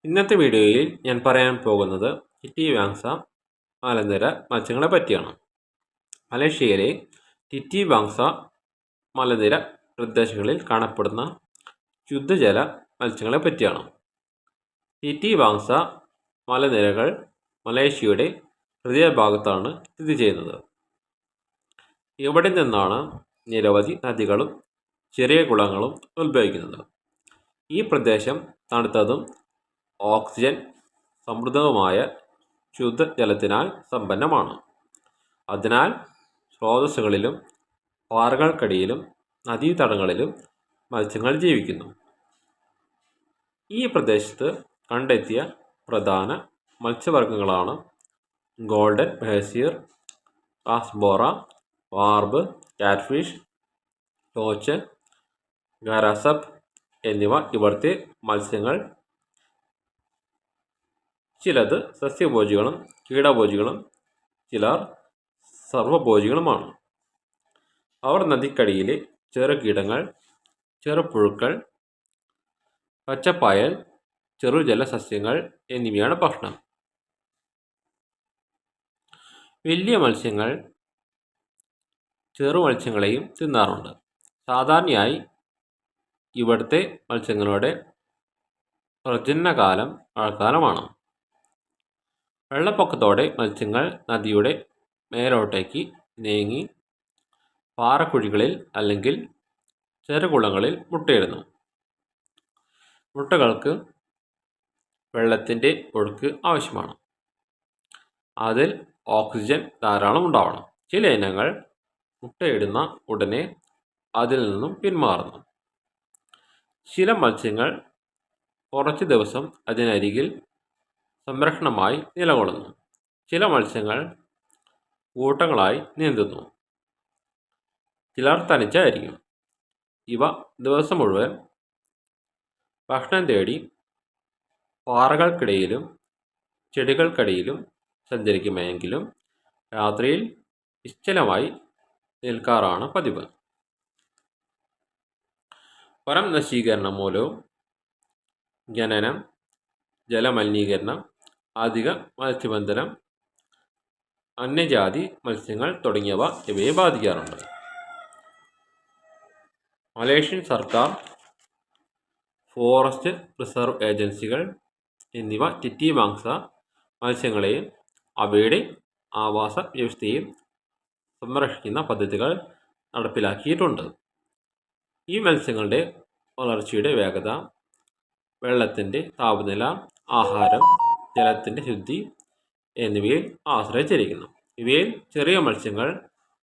ഇന്നത്തെ വീഡിയോയിൽ ഞാൻ പറയാൻ പോകുന്നത് ടിറ്റിവാങ്സ മലനിര മത്സ്യങ്ങളെ പറ്റിയാണ്. മലേഷ്യയിലെ ടിറ്റിവാങ്സ മലനിര പ്രദേശങ്ങളിൽ കാണപ്പെടുന്ന ശുദ്ധജല മത്സ്യങ്ങളെ പറ്റിയാണ്. ടിറ്റിവാങ്സ മലനിരകൾ മലേഷ്യയുടെ ഹൃദയഭാഗത്താണ് സ്ഥിതി ചെയ്യുന്നത്. ഇവിടെ നിന്നാണ് നിരവധി നദികളും ചെറിയ കുളങ്ങളും ഉത്ഭവിക്കുന്നത്. ഈ പ്രദേശം തണുത്തതും ഓക്സിജൻ സമൃദ്ധവുമായ ശുദ്ധജലത്തിനാൽ സമ്പന്നമാണ്. അതിനാൽ സ്രോതസ്സുകളിലും പാറകൾക്കടിയിലും നദീതടങ്ങളിലും മത്സ്യങ്ങൾ ജീവിക്കുന്നു. ഈ പ്രദേശത്ത് കണ്ടെത്തിയ പ്രധാന മത്സ്യവർഗ്ഗങ്ങളാണ് ഗോൾഡൻ ബേസിയർ, കാസ്ബോറ, വാർബ്, കാറ്റ്ഫിഷ്, ടോച്ച്, ഗരാസപ്പ് എന്നിവ ഇവിടുത്തെ മത്സ്യങ്ങൾ. ചിലത് സസ്യഭോജികളും കീടഭോജികളും ചിലർ സർവ്വഭോജികളുമാണ്. അവർ നദിക്കടിയിലെ ചെറുകീടങ്ങൾ, ചെറുപുഴുക്കൾ, പച്ചപ്പായൽ, ചെറുജല സസ്യങ്ങൾ എന്നിവയാണ് ഭക്ഷണം. വലിയ മത്സ്യങ്ങൾ ചെറുമത്സ്യങ്ങളെയും തിന്നാറുണ്ട്. സാധാരണയായി ഇവിടുത്തെ മത്സ്യങ്ങളുടെ പ്രജനനകാലം മഴക്കാലമാണ്. വെള്ളപ്പൊക്കത്തോടെ മത്സ്യങ്ങൾ നദിയുടെ മേലോട്ടേക്ക് നീങ്ങി പാറക്കുഴികളിൽ അല്ലെങ്കിൽ ചെറുകുളങ്ങളിൽ മുട്ടയിടുന്നു. മുട്ടകൾക്ക് വെള്ളത്തിൻ്റെ ഒഴുക്ക് ആവശ്യമാണ്. അതിൽ ഓക്സിജൻ ധാരാളം ഉണ്ടാവണം. ചില ഇനങ്ങൾ മുട്ടയിടുന്ന ഉടനെ അതിൽ നിന്നും പിന്മാറുന്നു. ചില മത്സ്യങ്ങൾ കുറച്ച് ദിവസം അതിനരികിൽ സംരക്ഷണമായി നിലകൊള്ളുന്നു. ചില മത്സ്യങ്ങൾ കൂട്ടങ്ങളായി നീന്തുന്നു. ചിലർ തനിച്ചായിരിക്കും. ഇവ ദിവസം മുഴുവൻ ഭക്ഷണം തേടി പാറകൾക്കിടയിലും ചെടികൾക്കിടയിലും സഞ്ചരിക്കുമെങ്കിലും രാത്രിയിൽ നിശ്ചലമായി നിൽക്കാറാണ് പതിവ്. വനം നശീകരണം മൂലവും ഖനനം, ജലമലിനീകരണം, അധിക മത്സ്യബന്ധനം, അന്യജാതി മത്സ്യങ്ങൾ തുടങ്ങിയവ ഇവയെ ബാധിക്കാറുണ്ട്. മലേഷ്യൻ സർക്കാർ, ഫോറസ്റ്റ് റിസർവ് ഏജൻസികൾ എന്നിവ ടിറ്റിവാങ്സ മത്സ്യങ്ങളെയും അവയുടെ ആവാസ വ്യവസ്ഥയെയും സംരക്ഷിക്കുന്ന പദ്ധതികൾ നടപ്പിലാക്കിയിട്ടുണ്ട്. ഈ മത്സ്യങ്ങളുടെ വളർച്ചയുടെ വേഗത വെള്ളത്തിൻ്റെ താപനില, ആഹാരം, ജലത്തിൻ്റെ ശുദ്ധി എന്നിവയിൽ ആശ്രയിച്ചിരിക്കുന്നു. ഇവയിൽ ചെറിയ മത്സ്യങ്ങൾ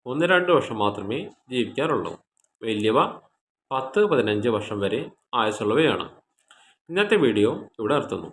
1-2 വർഷം മാത്രമേ ജീവിക്കാറുള്ളൂ. വലിയവ 10-15 വർഷം വരെ ആയുസ്സുള്ളവയാണ്. ഇന്നത്തെ വീഡിയോ ഇവിടെ നിർത്തുന്നു.